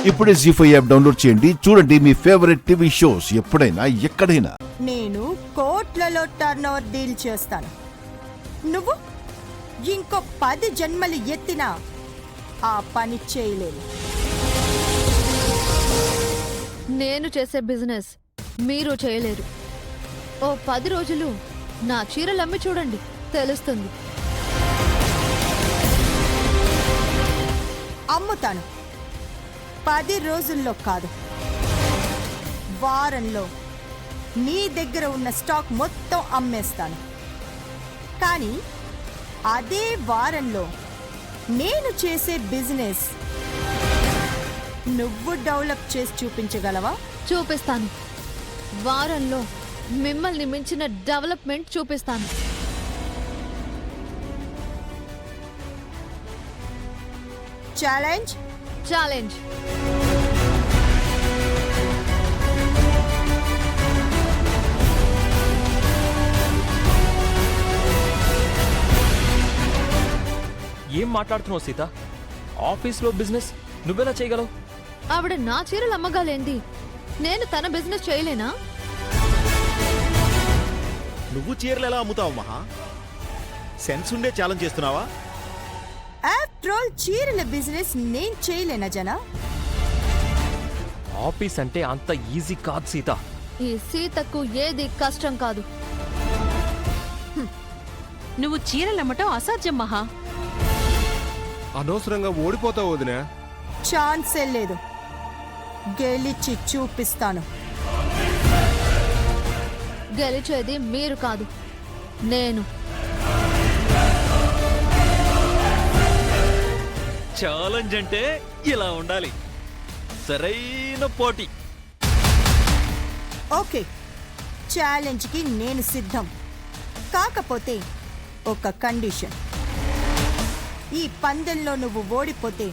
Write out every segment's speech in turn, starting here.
ఇప్పుడే జీ5 app download చేయండి. చూడండి మీ ఫేవరెట్ టీవీ షోస్ ఎప్పుడైనా ఎక్కడైనా. నేను కోట్లలో టర్నోవర్ డీల్ చేస్తాను. నువ్వు ఇంకో 10 జన్మలు ఎత్తినా ఆ పని చేయలేను. నేను చేసే బిజినెస్ మీరు చేయలేరు. ఓ 10 రోజులు నా చీరలు అమ్మి చూడండి, తెలుస్తుంది. అమ్ముతాను. 10 రోజుల్లో కాదు, వారంలో నీ దగ్గర ఉన్న స్టాక్ మొత్తం అమ్మేస్తాను. కానీ అదే వారంలో నేను చేసే బిజినెస్ నువ్వు డెవలప్ చేసి చూపించగలవా? చూపిస్తాను. వారంలో మిమ్మల్ని మించిన డెవలప్మెంట్ చూపిస్తాను. ఛాలెంజ్. ఛాలెంజ్. ఏం మాట్లాడుతున్నావు సీత? ఆఫీస్లో బిజినెస్ నువ్వెలా చేయగలవు? ఆవిడ నా చీరలు అమ్మగాలేంది, నేను తన బిజినెస్ చేయలేనా? నువ్వు చీరలు ఎలా అమ్ముతావు మహా? సెన్స్ ఉండే ఛాలెంజ్ చేస్తున్నావా? ఆఫ్టర్ ఆల్ చీరల బిజినెస్ నేను చేయలేనా జనా? ఆఫీస్ అంటే అంత ఈజీ కాదు సీత. ఈ సీతకు ఏది కష్టం కాదు. నువ్వు చీరలమ్మటం అసాధ్యం మహా. అనవసరంగా ఓడిపోతావు వదినా. ఛాన్సే లేదు. గెలిచి చూపిస్తాను. గెలిచేది మీరు కాదు, నేను. ఛాలెంజ్ అంటే ఇలా ఉండాలి, సరైన పోటీ. ఓకే, ఛాలెంజ్కి నేను సిద్ధం. కాకపోతే ఒక కండిషన్. ఈ పందెంలో నువ్వు ఓడిపోతే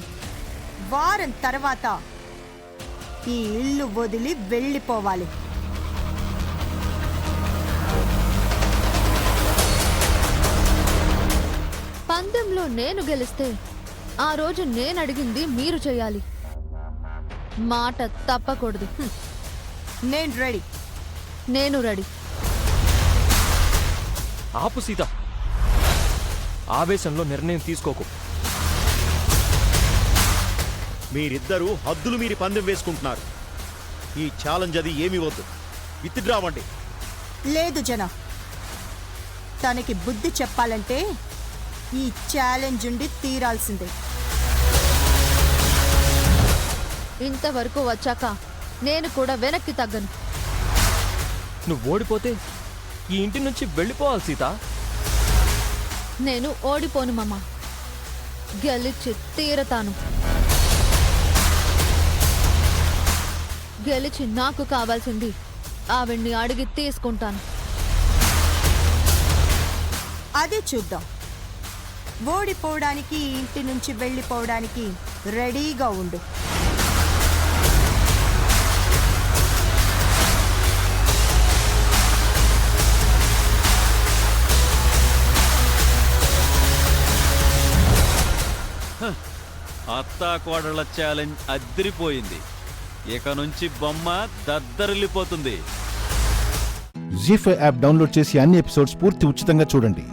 వారం తర్వాత ఈ ఇల్లు వదిలి వెళ్ళిపోవాలి. పందెంలో నేను గెలిస్తే ఆ రోజు నేను అడిగింది మీరు చేయాలి. మాట తప్పకూడదు. నేను రెడీ. నేను రెడీ. ఆపు సీత, ఆవేశంలో నిర్ణయం తీసుకోకు. మీరిద్దరూ హద్దులు మీరి పందెం వేసుకుంటున్నారు. ఈ ఛాలెంజ్ అది ఏమీ వద్దు, విత్డ్రా అవ్వండి. లేదు జన, తనకి బుద్ధి చెప్పాలంటే ఈ ఛాలెంజ్ ఉండి తీరాల్సిందే. ఇంతవరకు వచ్చాక నేను కూడా వెనక్కి తగ్గను. నువ్వు ఓడిపోతే ఈ ఇంటి నుంచి వెళ్ళిపోవాలి సీత. నేను ఓడిపోను మామ, గెలిచి తీరతాను. గెలిచి నాకు కావాల్సింది ఆవిడ్ని అడిగి తీసుకుంటాను. అదే చూద్దాం. ఓడిపోవడానికి ఇంటి నుంచి వెళ్ళిపోవడానికి రెడీగా ఉండు. అత్తా కోడళ్ళ ఛాలెంజ్ అద్దరిపోయింది. ఇక నుంచి బొమ్మ దద్దరిల్లిపోతుంది. జీ5 యాప్ డౌన్లోడ్ చేసి అన్ని ఎపిసోడ్స్ పూర్తి ఉచితంగా చూడండి.